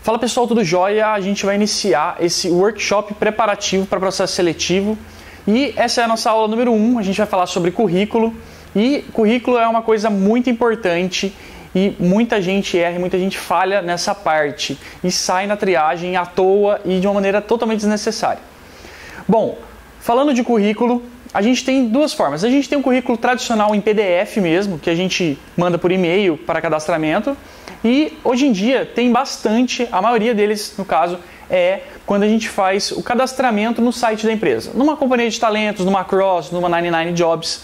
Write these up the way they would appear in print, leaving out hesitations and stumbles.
Fala pessoal, tudo jóia? A gente vai iniciar esse workshop preparativo para processo seletivo e essa é a nossa aula número 1. A gente vai falar sobre currículo e currículo é uma coisa muito importante e muita gente erra, muita gente falha nessa parte e sai na triagem à toa e de uma maneira totalmente desnecessária. Bom, falando de currículo, a gente tem duas formas. A gente tem um currículo tradicional em PDF mesmo, que a gente manda por e-mail para cadastramento. E hoje em dia tem bastante, a maioria deles, no caso, é quando a gente faz o cadastramento no site da empresa. Numa companhia de talentos, numa Cross, numa 99 Jobs.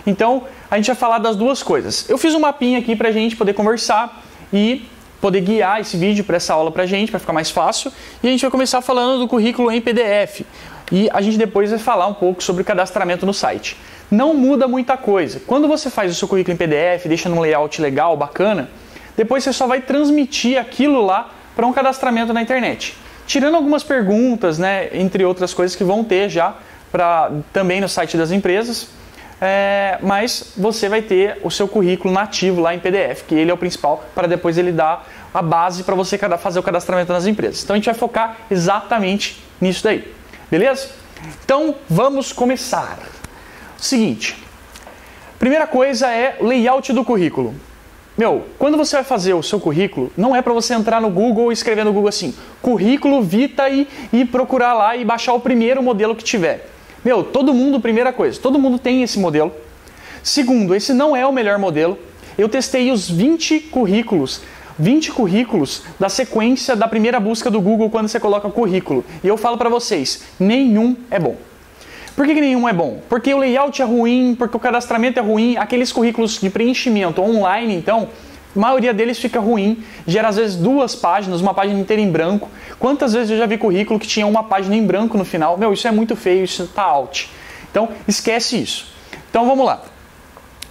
Então, a gente vai falar das duas coisas. Eu fiz um mapinha aqui para a gente poder conversar e poder guiar esse vídeo para essa aula para a gente, para ficar mais fácil. E a gente vai começar falando do currículo em PDF. E a gente depois vai falar um pouco sobre o cadastramento no site. Não muda muita coisa. Quando você faz o seu currículo em PDF, deixa num layout legal, bacana, depois você só vai transmitir aquilo lá para um cadastramento na internet. Tirando algumas perguntas, né, entre outras coisas que vão ter já também no site das empresas, mas você vai ter o seu currículo nativo lá em PDF, que ele é o principal, para depois ele dar a base para você fazer o cadastramento nas empresas. Então a gente vai focar exatamente nisso daí. Beleza? Então vamos começar. Seguinte, primeira coisa é o layout do currículo. Quando você vai fazer o seu currículo, não é para você entrar no Google e escrever no Google assim, currículo Vita e procurar lá e baixar o primeiro modelo que tiver. Todo mundo, primeira coisa, todo mundo tem esse modelo. Segundo, esse não é o melhor modelo. Eu testei os 20 currículos da sequência da primeira busca do Google quando você coloca currículo. E eu falo para vocês, nenhum é bom. Por que nenhum é bom? Porque o layout é ruim, porque o cadastramento é ruim, aqueles currículos de preenchimento online, então, a maioria deles fica ruim, gera às vezes 2 páginas, uma página inteira em branco. Quantas vezes eu já vi currículo que tinha uma página em branco no final? Isso é muito feio, isso tá out. Então, esquece isso. Então, vamos lá.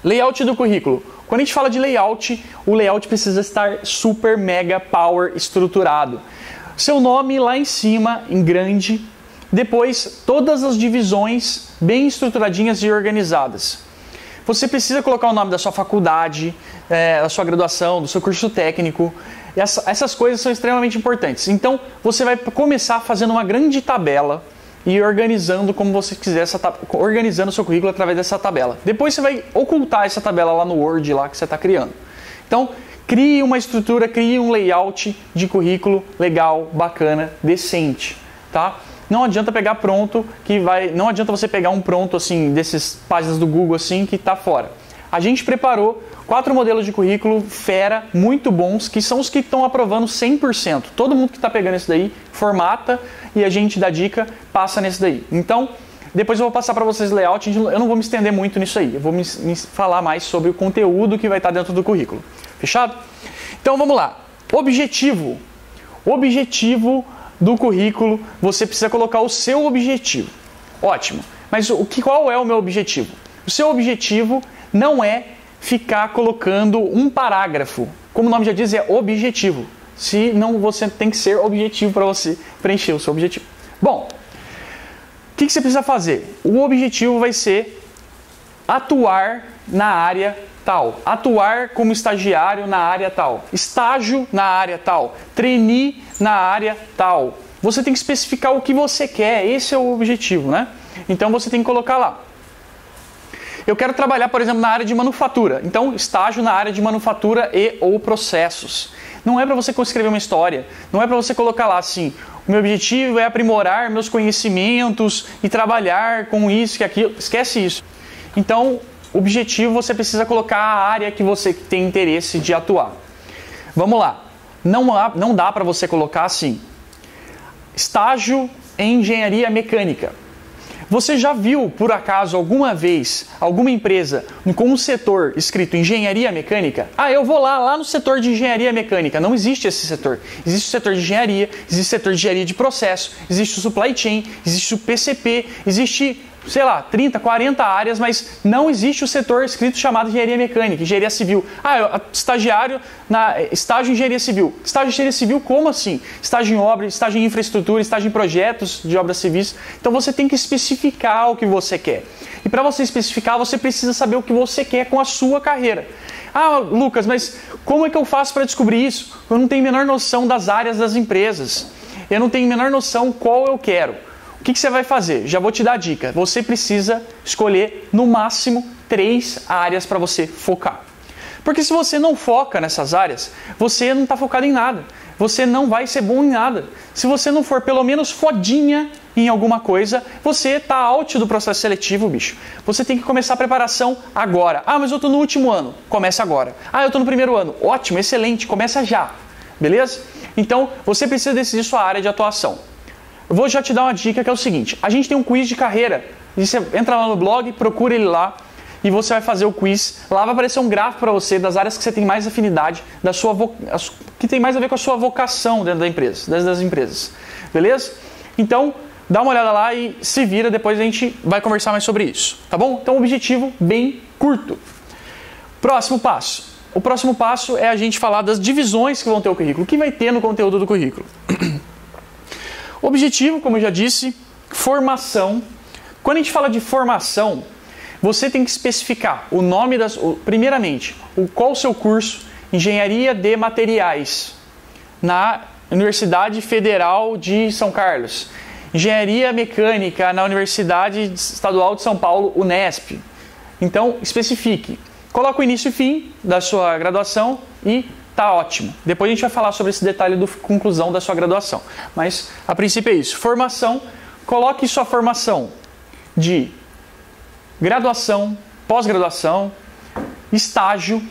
Layout do currículo. Quando a gente fala de layout, o layout precisa estar super, mega, power, estruturado. Seu nome lá em cima, em grande. Depois, todas as divisões bem estruturadinhas e organizadas. Você precisa colocar o nome da sua faculdade, da sua graduação, do seu curso técnico. Essas coisas são extremamente importantes. Então, você vai começar fazendo uma grande tabela e organizando como você quiser, organizando o seu currículo através dessa tabela. Depois você vai ocultar essa tabela lá no Word lá que você está criando. Então, crie uma estrutura, crie um layout de currículo legal, bacana, decente, tá? Não adianta pegar pronto, não adianta você pegar um pronto assim, dessas páginas do Google assim, que está fora. A gente preparou 4 modelos de currículo fera, muito bons, que são os que estão aprovando 100%. Todo mundo que está pegando esse daí, formata e a gente dá dica, passa nesse daí. Então, depois eu vou passar para vocês o layout, eu não vou me estender muito nisso aí. Eu vou me falar mais sobre o conteúdo que vai estar dentro do currículo. Fechado? Então, vamos lá. Objetivo do currículo, você precisa colocar o seu objetivo. Ótimo. Mas qual é o meu objetivo? O seu objetivo não é ficar colocando um parágrafo. Como o nome já diz, é objetivo. Se não, você tem que ser objetivo para você preencher o seu objetivo. Bom, o que você precisa fazer? O objetivo vai ser atuar na área tal, atuar como estagiário na área tal, estágio na área tal, trainee na área tal. Você tem que especificar o que você quer, esse é o objetivo, né? Então você tem que colocar lá. Eu quero trabalhar, por exemplo, na área de manufatura. Então, estágio na área de manufatura e ou processos. Não é para você escrever uma história, não é para você colocar lá assim, o meu objetivo é aprimorar meus conhecimentos e trabalhar com isso e aquilo. Esquece isso. Então, objetivo, você precisa colocar a área que você tem interesse de atuar. Vamos lá. Não dá para você colocar assim, estágio em engenharia mecânica. Você já viu, por acaso, alguma vez, alguma empresa com um setor escrito engenharia mecânica? Eu vou lá no setor de engenharia mecânica. Não existe esse setor. Existe o setor de engenharia, existe o setor de engenharia de processo, existe o supply chain, existe o PCP, existe sei lá, 30, 40 áreas, mas não existe o setor escrito chamado engenharia mecânica, engenharia civil. Estágio em engenharia civil. Estágio em engenharia civil, como assim? Estágio em obra, estágio em infraestrutura, estágio em projetos de obras civis. Então você tem que especificar o que você quer. E para você especificar, você precisa saber o que você quer com a sua carreira. Lucas, mas como é que eu faço para descobrir isso? Eu não tenho a menor noção das áreas das empresas. Eu não tenho a menor noção qual eu quero. O que você vai fazer? Já vou te dar a dica. Você precisa escolher, no máximo, 3 áreas para você focar. Porque se você não foca nessas áreas, você não está focado em nada. Você não vai ser bom em nada. Se você não for pelo menos fodinha em alguma coisa, você está out do processo seletivo, bicho. Você tem que começar a preparação agora. Mas eu estou no último ano. Começa agora. Eu estou no primeiro ano. Ótimo, excelente. Começa já. Beleza? Então, você precisa decidir sua área de atuação. Eu vou já te dar uma dica que é o seguinte. A gente tem um quiz de carreira. Você entra lá no blog, procura ele lá e você vai fazer o quiz. Lá vai aparecer um gráfico para você das áreas que você tem mais afinidade, que tem mais a ver com a sua vocação dentro da empresa, das empresas. Beleza? Então, dá uma olhada lá e se vira. Depois a gente vai conversar mais sobre isso. Tá bom? Então, objetivo bem curto. Próximo passo. O próximo passo é a gente falar das divisões que vão ter o currículo. O que vai ter no conteúdo do currículo? Objetivo, como eu já disse, formação. Quando a gente fala de formação, você tem que especificar o nome primeiramente, qual o seu curso, Engenharia de Materiais, na Universidade Federal de São Carlos. Engenharia Mecânica na Universidade Estadual de São Paulo, Unesp. Então, especifique. Coloca o início e fim da sua graduação e tá ótimo. Depois a gente vai falar sobre esse detalhe da conclusão da sua graduação. Mas, a princípio é isso. Formação, coloque sua formação de graduação, pós-graduação, estágio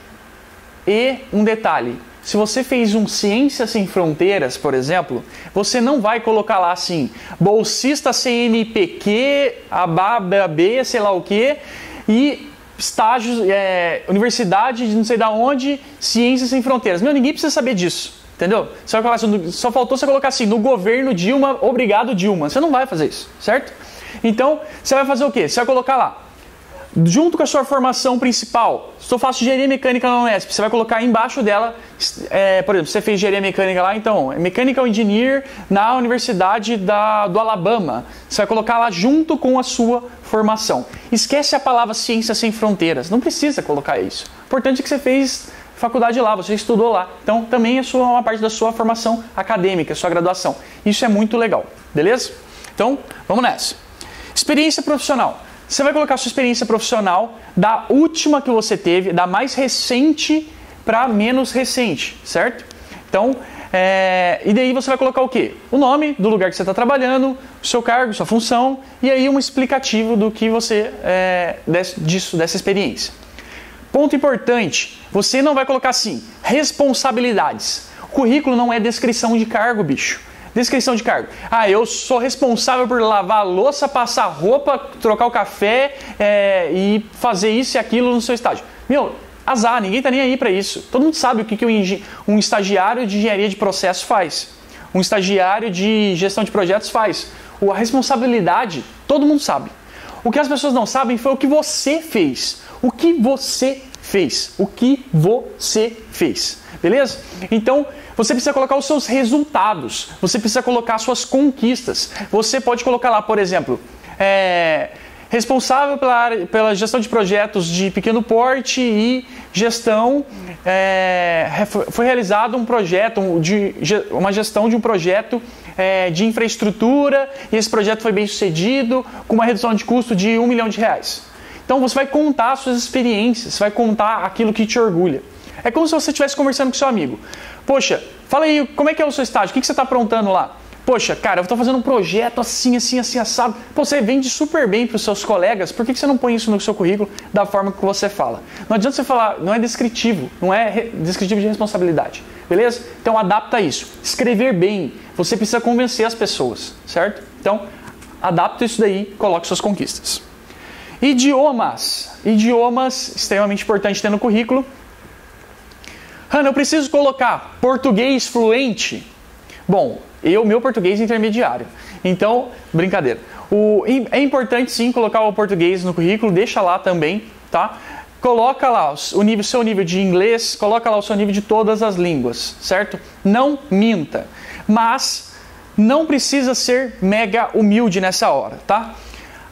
e um detalhe. Se você fez um Ciências Sem Fronteiras, por exemplo, você não vai colocar lá assim, bolsista CNPq, ABAB, sei lá o que, e estágios, universidade de não sei da onde, Ciências Sem Fronteiras. Ninguém precisa saber disso, entendeu? Você vai colocar assim, só faltou você colocar assim, no governo Dilma, obrigado Dilma. Você não vai fazer isso, certo? Então, você vai fazer o quê? Você vai colocar lá, junto com a sua formação principal, se eu faço engenharia mecânica na Unesp, você vai colocar embaixo dela, por exemplo, você fez engenharia mecânica lá, então, Mechanical Engineer na Universidade do Alabama. Você vai colocar lá junto com a sua formação. Esquece a palavra Ciências Sem Fronteiras, não precisa colocar isso. O importante é que você fez faculdade lá, você estudou lá. Então, também é uma parte da sua formação acadêmica, sua graduação. Isso é muito legal, beleza? Então, vamos nessa. Experiência profissional. Você vai colocar a sua experiência profissional da última que você teve, da mais recente para menos recente, certo? Então, e daí você vai colocar o quê? O nome do lugar que você está trabalhando, o seu cargo, sua função, e aí um explicativo do que você, dessa experiência. Ponto importante, você não vai colocar assim, responsabilidades. O currículo não é descrição de cargo, bicho. Descrição de cargo. Eu sou responsável por lavar a louça, passar roupa, trocar o café e fazer isso e aquilo no seu estágio. Azar, ninguém tá nem aí para isso. Todo mundo sabe o que um estagiário de engenharia de processo faz. Um estagiário de gestão de projetos faz. A responsabilidade, todo mundo sabe. O que as pessoas não sabem foi o que você fez. O que você fez. O que você fez. Beleza? Então, você precisa colocar os seus resultados, você precisa colocar as suas conquistas. Você pode colocar lá, por exemplo, responsável pela gestão de projetos de pequeno porte e gestão, foi realizado um projeto, uma gestão de um projeto de infraestrutura, e esse projeto foi bem sucedido, com uma redução de custo de R$1 milhão. Então você vai contar as suas experiências, você vai contar aquilo que te orgulha. É como se você estivesse conversando com seu amigo. Poxa, fala aí, como é que é o seu estágio? O que você está aprontando lá? Poxa, cara, eu estou fazendo um projeto assim, assado. Pô, você vende super bem para os seus colegas, por que você não põe isso no seu currículo da forma que você fala? Não adianta você falar, não é descritivo, não é descritivo de responsabilidade, beleza? Então adapta isso. Escrever bem, você precisa convencer as pessoas, certo? Então, adapta isso daí, coloque suas conquistas. Idiomas, extremamente importante ter no currículo. Hanna, eu preciso colocar português fluente. Bom, meu português é intermediário. Então, brincadeira. É importante sim colocar o português no currículo, deixa lá também, tá? Coloca lá seu nível de inglês, coloca lá o seu nível de todas as línguas, certo? Não minta, mas não precisa ser mega humilde nessa hora, tá?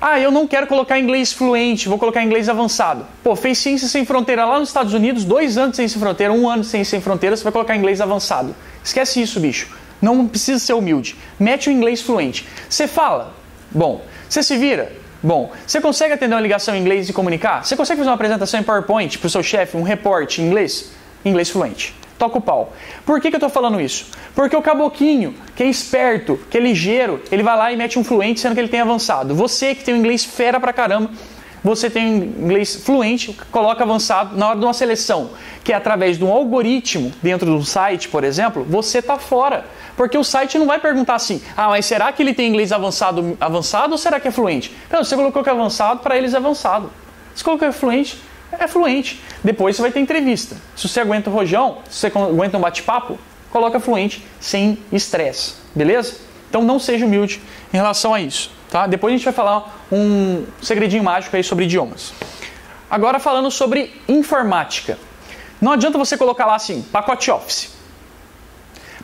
Ah, eu não quero colocar inglês fluente, vou colocar inglês avançado. Pô, fez Ciência Sem Fronteira lá nos Estados Unidos, 2 anos de Ciência Sem Fronteira, 1 ano de Ciência Sem Fronteira, você vai colocar inglês avançado. Esquece isso, bicho. Não precisa ser humilde. Mete o inglês fluente. Você fala? Bom. Você se vira? Bom. Você consegue atender uma ligação em inglês e comunicar? Você consegue fazer uma apresentação em PowerPoint para o seu chefe, um reporte em inglês? Inglês fluente. Toca o pau. Por que eu estou falando isso? Porque o caboquinho, que é esperto, que é ligeiro, ele vai lá e mete um fluente, sendo que ele tem avançado. Você que tem um inglês fera pra caramba, você tem um inglês fluente, coloca avançado na hora de uma seleção, que é através de um algoritmo dentro do site, por exemplo, você tá fora. Porque o site não vai perguntar assim, mas será que ele tem inglês avançado ou será que é fluente? Não, você colocou que é avançado, para eles é avançado. Se colocou que é fluente, é fluente. Depois você vai ter entrevista. Se você aguenta o rojão, se você aguenta um bate-papo, coloca fluente sem estresse, beleza? Então não seja humilde em relação a isso, tá? Depois a gente vai falar um segredinho mágico aí sobre idiomas. Agora falando sobre informática. Não adianta você colocar lá assim, pacote Office.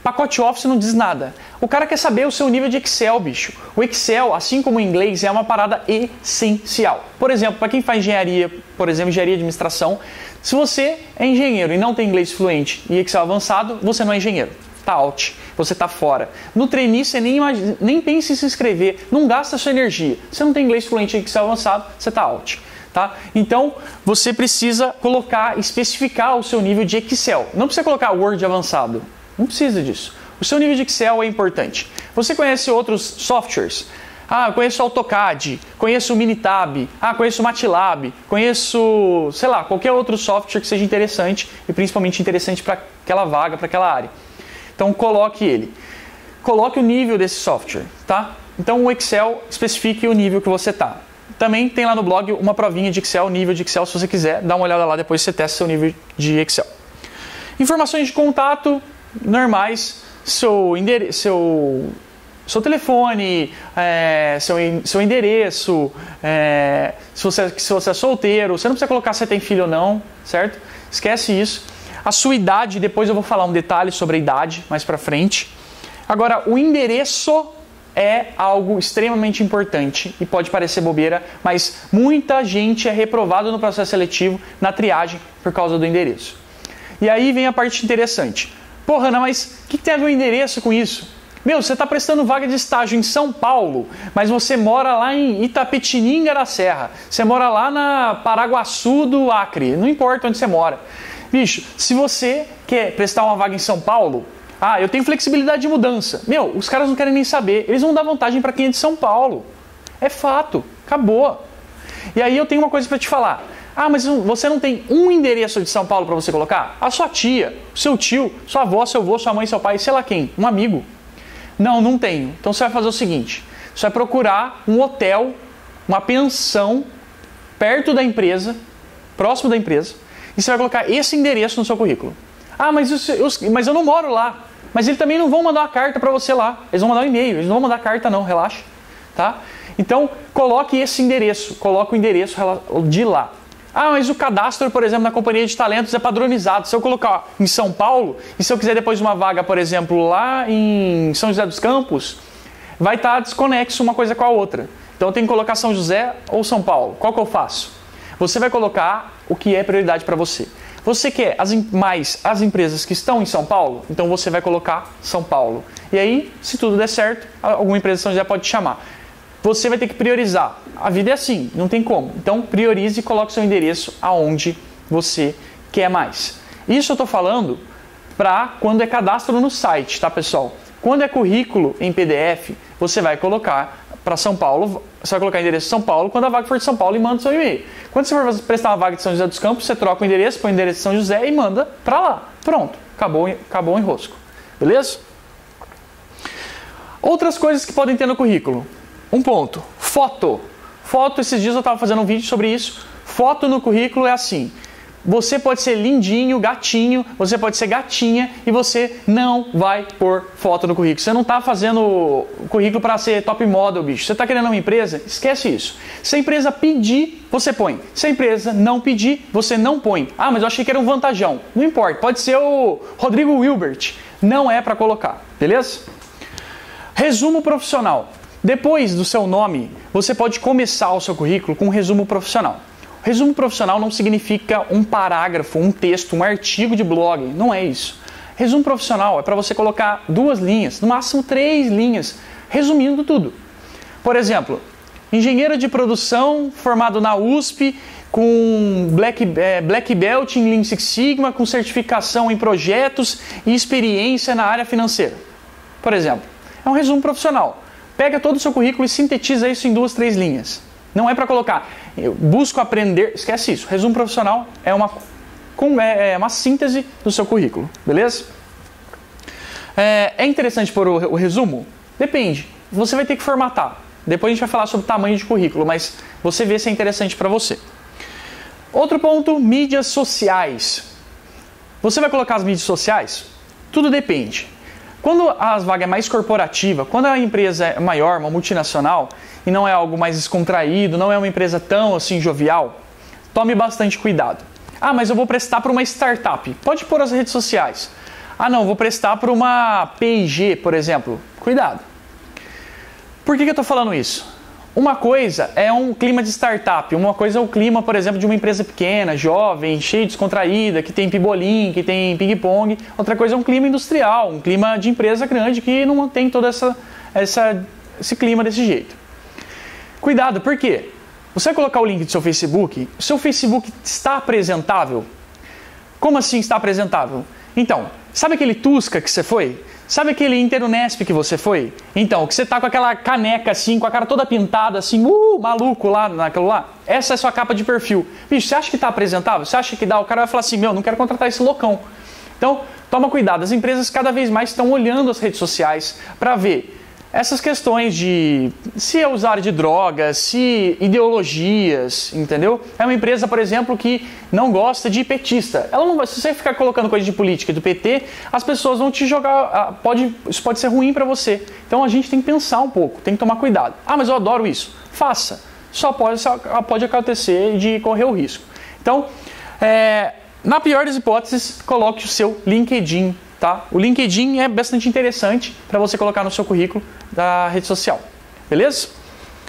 Pacote Office não diz nada. O cara quer saber o seu nível de Excel, bicho. O Excel, assim como o inglês, é uma parada essencial. Por exemplo, para quem faz engenharia, por exemplo, engenharia de administração, se você é engenheiro e não tem inglês fluente e Excel avançado, você não é engenheiro. Tá out. Você tá fora. No trainee, você nem pense em se inscrever. Não gasta sua energia. Você não tem inglês fluente e Excel avançado, você tá out. Tá? Então, você precisa especificar o seu nível de Excel. Não precisa colocar Word avançado. Não precisa disso. O seu nível de Excel é importante. Você conhece outros softwares? Eu conheço o AutoCAD, conheço o Minitab, conheço o MATLAB, conheço, sei lá, qualquer outro software que seja interessante e principalmente interessante para aquela vaga, para aquela área. Então, coloque ele. Coloque o nível desse software, tá? Então, o Excel, especifique o nível que você está. Também tem lá no blog uma provinha de Excel, nível de Excel, se você quiser, dá uma olhada lá, depois você testa seu nível de Excel. Informações de contato normais, seu telefone, seu endereço, se você é solteiro, você não precisa colocar se tem filho ou não, certo? Esquece isso. A sua idade, depois eu vou falar um detalhe sobre a idade mais pra frente. Agora, o endereço é algo extremamente importante e pode parecer bobeira, mas muita gente é reprovada no processo seletivo, na triagem, por causa do endereço. E aí vem a parte interessante. Pô, Hanna, mas o que tem a ver o endereço com isso? Você está prestando vaga de estágio em São Paulo, mas você mora lá em Itapetininga da Serra. Você mora lá na Paraguaçu do Acre. Não importa onde você mora. Bicho, se você quer prestar uma vaga em São Paulo, eu tenho flexibilidade de mudança. Os caras não querem nem saber. Eles vão dar vantagem para quem é de São Paulo. É fato. Acabou. E aí eu tenho uma coisa para te falar. Mas você não tem um endereço de São Paulo para você colocar? A sua tia, seu tio, sua avó, seu avô, sua mãe, seu pai, sei lá quem, um amigo. Não tenho. Então você vai fazer o seguinte, você vai procurar um hotel, uma pensão, perto da empresa, próximo da empresa, e você vai colocar esse endereço no seu currículo. Mas eu não moro lá. Mas eles também não vão mandar uma carta para você lá. Eles vão mandar um e-mail, eles não vão mandar carta não, relaxa. Tá? Então, coloque esse endereço, coloque o endereço de lá. Mas o cadastro, por exemplo, na companhia de talentos é padronizado. Se eu colocar em São Paulo, e se eu quiser depois uma vaga, por exemplo, lá em São José dos Campos, vai estar desconexo uma coisa com a outra. Então eu tenho que colocar São José ou São Paulo. Qual que eu faço? Você vai colocar o que é prioridade para você. Você quer mais as empresas que estão em São Paulo? Então você vai colocar São Paulo. E aí, se tudo der certo, alguma empresa de São José pode te chamar. Você vai ter que priorizar. A vida é assim, não tem como. Então, priorize e coloque seu endereço aonde você quer mais. Isso eu estou falando para quando é cadastro no site, tá, pessoal? Quando é currículo em PDF, você vai colocar para São Paulo, você vai colocar endereço de São Paulo quando a vaga for de São Paulo e manda o seu e-mail. Quando você for prestar uma vaga de São José dos Campos, você troca o endereço, põe o endereço de São José e manda para lá. Pronto, acabou o enrosco. Beleza? Outras coisas que podem ter no currículo. Um ponto, foto. Foto, esses dias eu estava fazendo um vídeo sobre isso. Foto no currículo é assim. Você pode ser lindinho, gatinho, você pode ser gatinha e você não vai pôr foto no currículo. Você não está fazendo currículo para ser top model, bicho. Você está querendo uma empresa? Esquece isso. Se a empresa pedir, você põe. Se a empresa não pedir, você não põe. Ah, mas eu achei que era um vantajão. Não importa, pode ser o Rodrigo Wilbert. Não é para colocar, beleza? Resumo profissional. Depois do seu nome, você pode começar o seu currículo com um resumo profissional. Resumo profissional não significa um parágrafo, um texto, um artigo de blog. Não é isso. Resumo profissional é para você colocar 2 linhas, no máximo 3 linhas, resumindo tudo. Por exemplo, engenheiro de produção formado na USP, com Black Belt em Lean Six Sigma, com certificação em projetos e experiência na área financeira. Por exemplo, é um resumo profissional. Pega todo o seu currículo e sintetiza isso em 2, 3 linhas. Não é para colocar, eu busco aprender, esquece isso. Resumo profissional é uma síntese do seu currículo, beleza? É interessante pôr o resumo? Depende, você vai ter que formatar. Depois a gente vai falar sobre o tamanho de currículo, mas você vê se é interessante para você. Outro ponto, mídias sociais. Você vai colocar as mídias sociais? Tudo depende. Quando a vaga é mais corporativa, quando a empresa é maior, uma multinacional, e não é algo mais descontraído, não é uma empresa tão assim jovial, tome bastante cuidado. Ah, mas eu vou prestar para uma startup. Pode pôr as redes sociais. Ah, não, vou prestar para uma P&G, por exemplo. Cuidado. Por que eu estou falando isso? Uma coisa é um clima de startup, uma coisa é o clima, por exemplo, de uma empresa pequena, jovem, cheia, descontraída, que tem pibolim, que tem ping-pong. Outra coisa é um clima industrial, um clima de empresa grande que não tem todo esse clima desse jeito. Cuidado, por quê? Você vai colocar o link do seu Facebook está apresentável? Como assim está apresentável? Então, sabe aquele Tusca que você foi? Sabe aquele Interunesp que você foi? Então, que você tá com aquela caneca assim, com a cara toda pintada assim, maluco lá naquilo lá. Essa é a sua capa de perfil. Bicho, você acha que tá apresentável? Você acha que dá? O cara vai falar assim, não quero contratar esse loucão. Então, toma cuidado. As empresas cada vez mais estão olhando as redes sociais para ver essas questões de se é usuário de drogas, se ideologias, entendeu? É uma empresa, por exemplo, que não gosta de petista. Ela não vai, se você ficar colocando coisa de política do PT, as pessoas vão te jogar, isso pode ser ruim para você. Então a gente tem que pensar um pouco, tem que tomar cuidado. Ah, mas eu adoro isso. Faça. Só pode acontecer de correr o risco. Então, na pior das hipóteses, coloque o seu LinkedIn. Tá? O LinkedIn é bastante interessante para você colocar no seu currículo da rede social, beleza?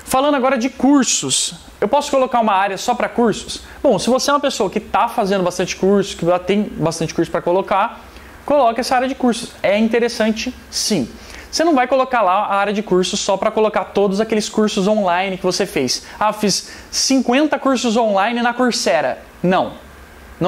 Falando agora de cursos, eu posso colocar uma área só para cursos? Bom, se você é uma pessoa que está fazendo bastante curso, que já tem bastante curso para colocar, coloque essa área de cursos. É interessante, sim. Você não vai colocar lá a área de cursos só para colocar todos aqueles cursos online que você fez. Ah, fiz 50 cursos online na Coursera. Não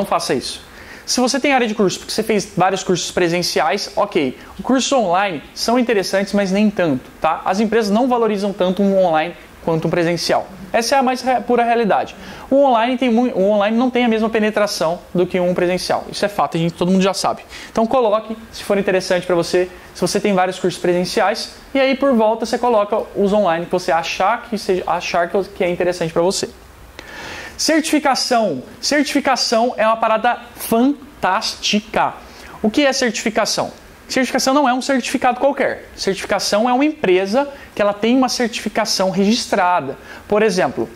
faça isso. Se você tem área de curso, porque você fez vários cursos presenciais, ok. Os cursos online são interessantes, mas nem tanto, tá? As empresas não valorizam tanto um online quanto um presencial. Essa é a mais pura realidade. O online não tem a mesma penetração do que um presencial. Isso é fato, todo mundo já sabe. Então coloque, se for interessante para você, se você tem vários cursos presenciais, e aí por volta você coloca os online que você achar que é interessante para você. Certificação. Certificação é uma parada fantástica. O que é certificação? Certificação não é um certificado qualquer. Certificação é uma empresa que ela tem uma certificação registrada. Por exemplo,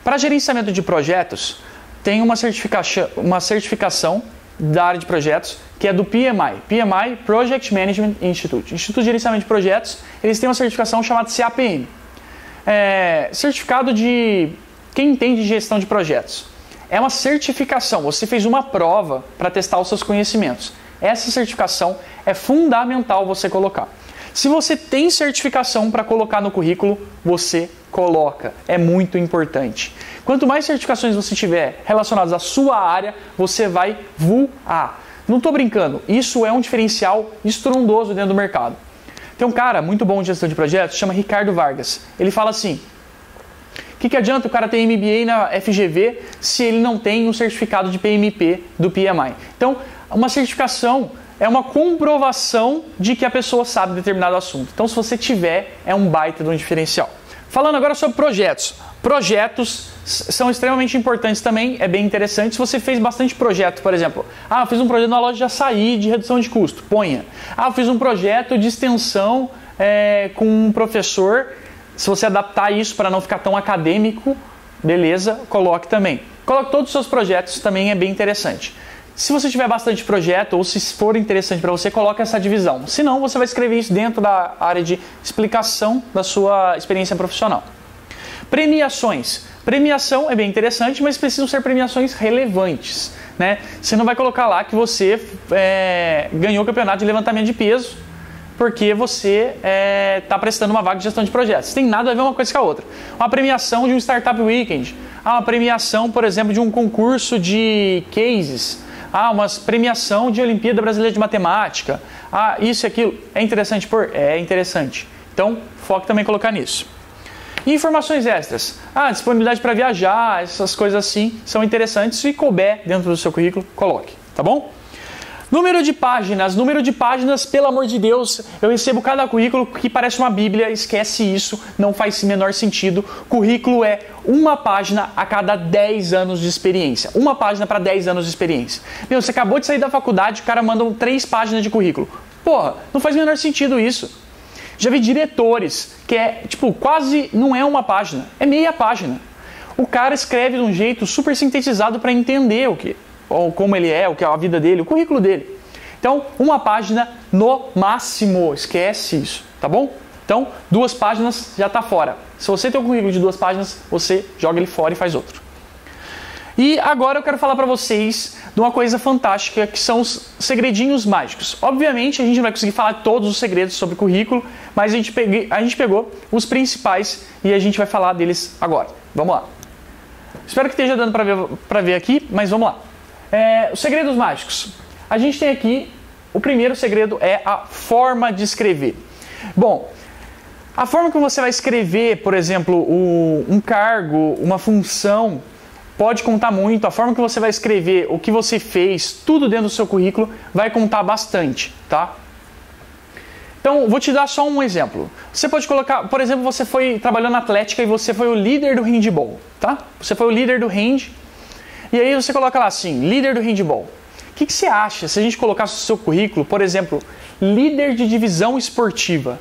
para gerenciamento de projetos, tem uma certificação da área de projetos que é do PMI, Project Management Institute. Instituto de Gerenciamento de Projetos, eles têm uma certificação chamada CAPM. Certificado de quem entende de gestão de projetos. É uma certificação, você fez uma prova para testar os seus conhecimentos. Essa certificação é fundamental você colocar. Se você tem certificação para colocar no currículo, você coloca. É muito importante. Quanto mais certificações você tiver relacionadas à sua área, você vai voar. Não estou brincando, isso é um diferencial estrondoso dentro do mercado. Tem um cara muito bom de gestão de projetos, chama Ricardo Vargas. Ele fala assim: o que adianta o cara ter MBA na FGV se ele não tem um certificado de PMP do PMI? Então, uma certificação é uma comprovação de que a pessoa sabe determinado assunto. Então, se você tiver, é um baita de um diferencial. Falando agora sobre projetos. Projetos são extremamente importantes também, é bem interessante. Se você fez bastante projeto, por exemplo, eu fiz um projeto na loja de açaí de redução de custo, ponha. Eu fiz um projeto de extensão com um professor. Se você adaptar isso para não ficar tão acadêmico, beleza, coloque também. Coloque todos os seus projetos, também é bem interessante. Se você tiver bastante projeto ou se for interessante para você, coloque essa divisão. Se não, você vai escrever isso dentro da área de explicação da sua experiência profissional. Premiações. Premiação é bem interessante, mas precisam ser premiações relevantes, né? Você não vai colocar lá que você ganhou o campeonato de levantamento de peso porque você está prestando uma vaga de gestão de projetos. Tem nada a ver uma coisa com a outra. Uma premiação de um Startup Weekend. Uma premiação, por exemplo, de um concurso de cases. Uma premiação de Olimpíada Brasileira de Matemática. Isso e aquilo. É interessante pôr? É interessante. Então, foque também em colocar nisso. E informações extras. Disponibilidade para viajar, essas coisas assim são interessantes. Se couber dentro do seu currículo, coloque. Tá bom? Número de páginas, pelo amor de Deus, eu recebo cada currículo que parece uma bíblia, esquece isso, não faz menor sentido. Currículo é uma página a cada 10 anos de experiência. Uma página para 10 anos de experiência. Você acabou de sair da faculdade, o cara manda 3 páginas de currículo. Porra, não faz menor sentido isso. Já vi diretores que quase não é uma página, é meia página. O cara escreve de um jeito super sintetizado para entender ou como ele é, o que é a vida dele, o currículo dele. Então, uma página no máximo, esquece isso, tá bom? Então, 2 páginas já está fora. Se você tem um currículo de 2 páginas, você joga ele fora e faz outro. E agora eu quero falar para vocês de uma coisa fantástica, que são os segredinhos mágicos. Obviamente, a gente não vai conseguir falar todos os segredos sobre currículo, mas a gente pegou os principais e a gente vai falar deles agora. Vamos lá. Espero que esteja dando para ver aqui, mas vamos lá. Os segredos mágicos. A gente tem aqui, o primeiro segredo é a forma de escrever. Bom, a forma que você vai escrever, por exemplo, um cargo, uma função, pode contar muito. A forma que você vai escrever, o que você fez, tudo dentro do seu currículo, vai contar bastante, tá? Então, vou te dar só um exemplo. Você pode colocar, por exemplo, você trabalhou na Atlética e você foi o líder do handball, tá? Você foi o líder do hand. E aí você coloca lá assim, líder do handball. O que você acha se a gente colocasse no seu currículo, por exemplo, líder de divisão esportiva?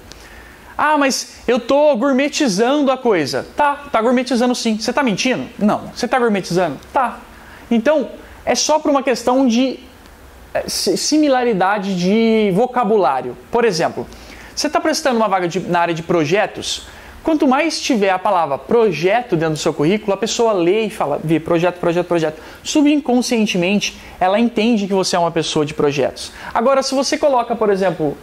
Mas eu tô gourmetizando a coisa. Tá gourmetizando sim. Você tá mentindo? Não. Você tá gourmetizando? Tá. Então, é só por uma questão de similaridade de vocabulário. Por exemplo, você está prestando uma vaga na área de projetos. Quanto mais tiver a palavra projeto dentro do seu currículo, a pessoa lê e fala, vê projeto. Subconscientemente, ela entende que você é uma pessoa de projetos. Agora, se você coloca, por exemplo,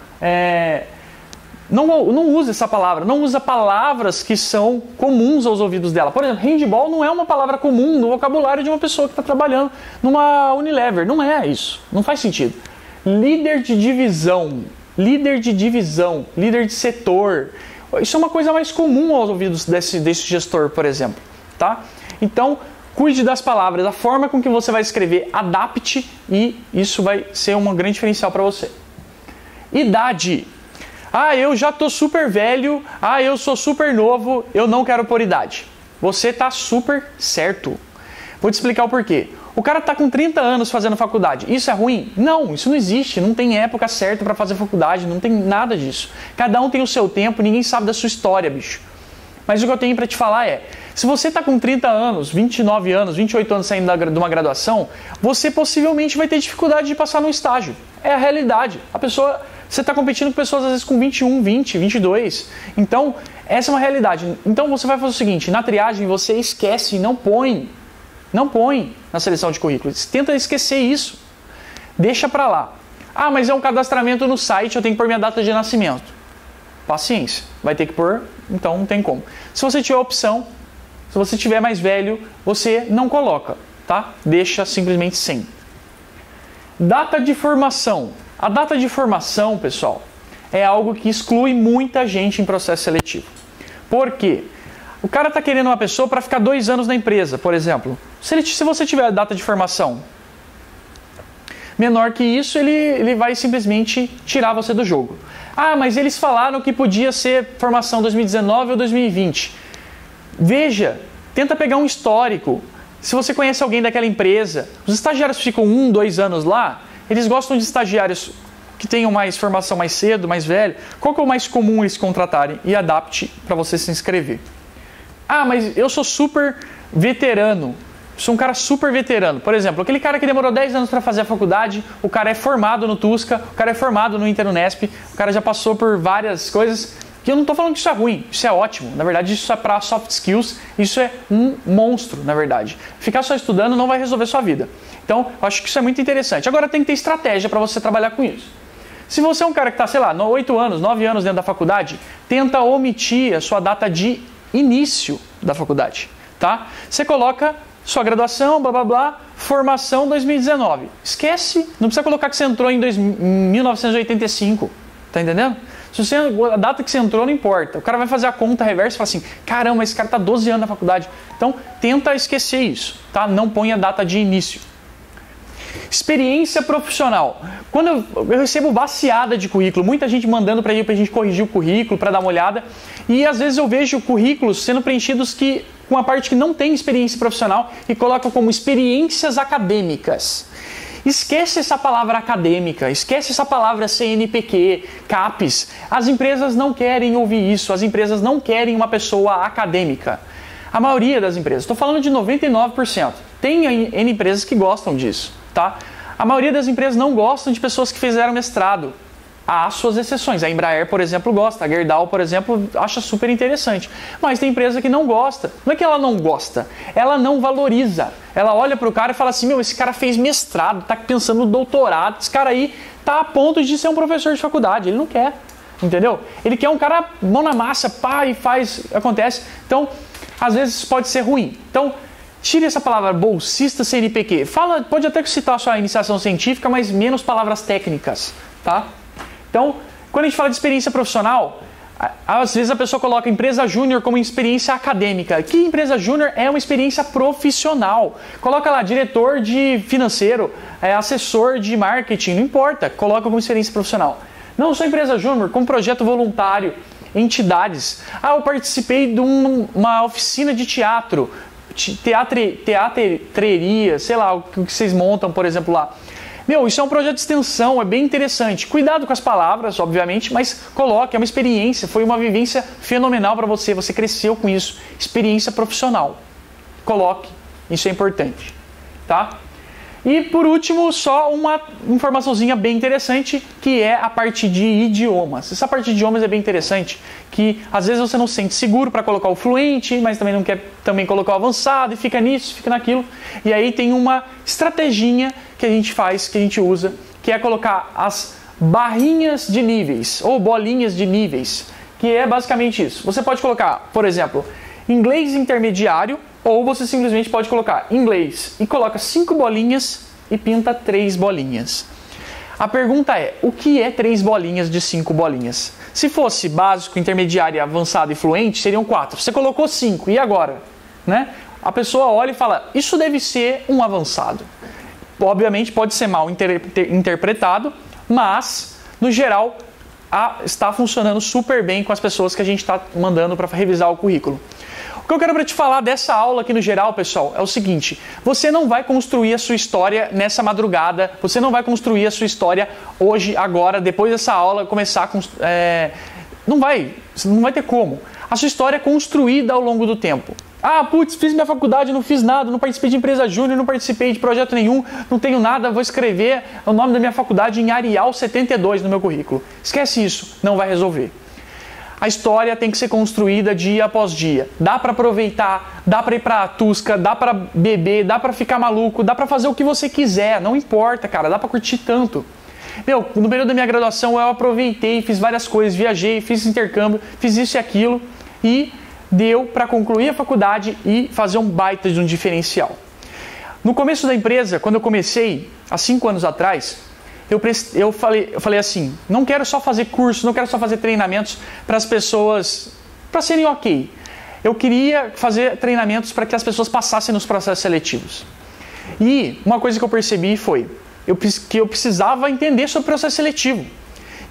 não usa essa palavra, não usa palavras que são comuns aos ouvidos dela. Por exemplo, handball não é uma palavra comum no vocabulário de uma pessoa que está trabalhando numa Unilever. Não é isso, não faz sentido. Líder de divisão, líder de setor. Isso é uma coisa mais comum aos ouvidos desse gestor, por exemplo, tá? Então, cuide das palavras, da forma com que você vai escrever, adapte e isso vai ser um grande diferencial para você. Idade. Eu já tô super velho, eu sou super novo, eu não quero pôr idade. Você tá super certo. Vou te explicar o porquê. O cara tá com 30 anos fazendo faculdade. Isso é ruim? Não, isso não existe. Não tem época certa para fazer faculdade, não tem nada disso. Cada um tem o seu tempo, ninguém sabe da sua história, bicho. Mas o que eu tenho para te falar é, se você tá com 30 anos, 29 anos, 28 anos saindo de uma graduação, você possivelmente vai ter dificuldade de passar no estágio. É a realidade. Você está competindo com pessoas às vezes com 21, 20, 22. Então, essa é uma realidade. Então, você vai fazer o seguinte, na triagem você esquece e não põe na seleção de currículos. Tenta esquecer isso. Deixa para lá. Mas é um cadastramento no site, eu tenho que pôr minha data de nascimento. Paciência. Vai ter que pôr, então não tem como. Se você tiver opção, se você tiver mais velho, você não coloca, tá? Deixa simplesmente sem. Data de formação. A data de formação, pessoal, é algo que exclui muita gente em processo seletivo. Por quê? O cara está querendo uma pessoa para ficar 2 anos na empresa, por exemplo. Se você tiver a data de formação menor que isso, ele vai simplesmente tirar você do jogo. Mas eles falaram que podia ser formação 2019 ou 2020. Veja, tenta pegar um histórico. Se você conhece alguém daquela empresa, os estagiários ficam 1, 2 anos lá, eles gostam de estagiários que tenham mais formação mais cedo, mais velho. Qual que é o mais comum eles contratarem? E adapte para você se inscrever. Ah, mas eu sou super veterano. Sou um cara super veterano. Por exemplo, aquele cara que demorou 10 anos para fazer a faculdade, o cara é formado no TUSCA, o cara é formado no Interunesp, o cara já passou por várias coisas. Que eu não estou falando que isso é ruim, isso é ótimo. Na verdade, isso é para soft skills, isso é um monstro, na verdade. Ficar só estudando não vai resolver sua vida. Então, eu acho que isso é muito interessante. Agora, tem que ter estratégia para você trabalhar com isso. Se você é um cara que está, sei lá, 8 anos, 9 anos dentro da faculdade, tenta omitir a sua data de início da faculdade, tá? Você coloca sua graduação, blá, blá, blá, formação 2019. Esquece, não precisa colocar que você entrou em 1985, tá entendendo? A data que você entrou não importa. O cara vai fazer a conta reversa e fala assim, caramba, esse cara está 12 anos na faculdade. Então, tenta esquecer isso, tá? Não põe a data de início. Experiência profissional. Quando eu recebo baciada de currículo, muita gente mandando para a gente corrigir o currículo, para dar uma olhada, e às vezes eu vejo currículos sendo preenchidos com a parte que não tem experiência profissional e colocam como experiências acadêmicas. Esquece essa palavra acadêmica, esquece essa palavra CNPq, CAPES. As empresas não querem ouvir isso, as empresas não querem uma pessoa acadêmica. A maioria das empresas, estou falando de 99%. Tem N empresas que gostam disso, tá? A maioria das empresas não gostam de pessoas que fizeram mestrado. Há suas exceções. A Embraer, por exemplo, gosta. A Gerdau, por exemplo, acha super interessante. Mas tem empresa que não gosta. Não é que ela não gosta, ela não valoriza. Ela olha para o cara e fala assim, meu, esse cara fez mestrado, está pensando no doutorado, esse cara aí está a ponto de ser um professor de faculdade. Ele não quer, entendeu? Ele quer um cara mão na massa, pá, e faz, acontece. Então, às vezes pode ser ruim. Então, tire essa palavra bolsista CNPq. Pode até citar a sua iniciação científica, mas menos palavras técnicas, tá? Então, quando a gente fala de experiência profissional, às vezes a pessoa coloca empresa júnior como experiência acadêmica. Que empresa júnior é uma experiência profissional? Coloca lá diretor de financeiro, assessor de marketing, não importa, coloca como experiência profissional. Não só empresa júnior, como projeto voluntário, entidades. Ah, eu participei de uma oficina de teatro, teatreria, sei lá, o que vocês montam, por exemplo, lá. Meu, isso é um projeto de extensão, é bem interessante. Cuidado com as palavras, obviamente, mas coloque, é uma experiência, foi uma vivência fenomenal para você, você cresceu com isso. Experiência profissional. Coloque, isso é importante, tá? E por último, só uma informaçãozinha bem interessante, que é a parte de idiomas. Essa parte de idiomas é bem interessante, que às vezes você não se sente seguro para colocar o fluente, mas também não quer também colocar o avançado, e fica nisso, fica naquilo. E aí tem uma estratégia que a gente faz, que a gente usa, que é colocar as barrinhas de níveis, ou bolinhas de níveis, que é basicamente isso. Você pode colocar, por exemplo, inglês intermediário, ou você simplesmente pode colocar inglês e coloca 5 bolinhas e pinta 3 bolinhas. A pergunta é, o que é 3 bolinhas de 5 bolinhas? Se fosse básico, intermediário, avançado e fluente, seriam 4. Você colocou 5, e agora? Né? A pessoa olha e fala, isso deve ser um avançado. Obviamente pode ser mal interpretado, mas, no geral, está funcionando super bem com as pessoas que a gente está mandando para revisar o currículo. O que eu quero para te falar dessa aula aqui no geral, pessoal, é o seguinte. Você não vai construir a sua história nessa madrugada, você não vai construir a sua história hoje, agora, depois dessa aula, começar a não vai ter como. A sua história é construída ao longo do tempo. Ah, putz, fiz minha faculdade, não fiz nada, não participei de empresa júnior, não participei de projeto nenhum, não tenho nada, vou escrever o nome da minha faculdade em Arial 72 no meu currículo. Esquece isso, não vai resolver. A história tem que ser construída dia após dia. Dá para aproveitar, dá para ir para Tusca, dá para beber, dá para ficar maluco, dá para fazer o que você quiser, não importa, cara, dá para curtir tanto. Meu, no período da minha graduação eu aproveitei, fiz várias coisas, viajei, fiz intercâmbio, fiz isso e aquilo e deu para concluir a faculdade e fazer um baita de um diferencial. No começo da empresa, quando eu comecei, há 5 anos atrás, eu falei assim, não quero só fazer cursos, não quero só fazer treinamentos para as pessoas, para serem ok. Eu queria fazer treinamentos para que as pessoas passassem nos processos seletivos. E uma coisa que eu percebi foi que eu precisava entender sobre o processo seletivo.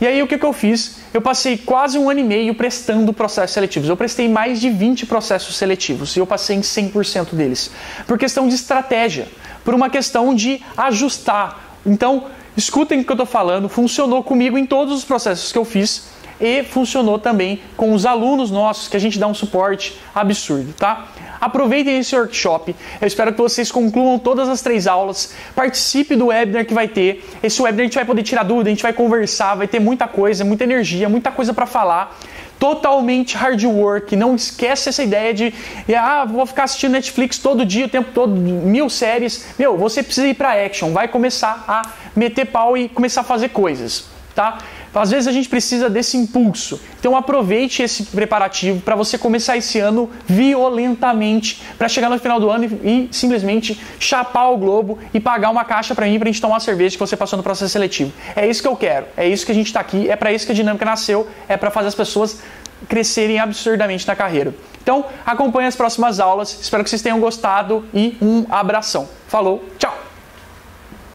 E aí o que eu fiz? Eu passei quase 1 ano e meio prestando processos seletivos. Eu prestei mais de 20 processos seletivos e eu passei em 100% deles. Por questão de estratégia, por uma questão de ajustar. Então, escutem o que eu estou falando, funcionou comigo em todos os processos que eu fiz e funcionou também com os alunos nossos, que a gente dá um suporte absurdo, tá? Aproveitem esse workshop, eu espero que vocês concluam todas as 3 aulas, participe do webinar que vai ter. Esse webinar a gente vai poder tirar dúvida, a gente vai conversar, vai ter muita coisa, muita energia, muita coisa para falar. Totalmente hard work, não esquece essa ideia de vou ficar assistindo Netflix todo dia, o tempo todo, 1000 séries. Você precisa ir para action, vai começar a meter pau e começar a fazer coisas, tá? Às vezes a gente precisa desse impulso. Então aproveite esse preparativo para você começar esse ano violentamente, para chegar no final do ano e simplesmente chapar o globo e pagar uma caixa para mim, para a gente tomar uma cerveja que você passou no processo seletivo. É isso que eu quero, é isso que a gente está aqui, é para isso que a Dinâmica nasceu, é para fazer as pessoas crescerem absurdamente na carreira. Então acompanhe as próximas aulas, espero que vocês tenham gostado e um abração. Falou, tchau!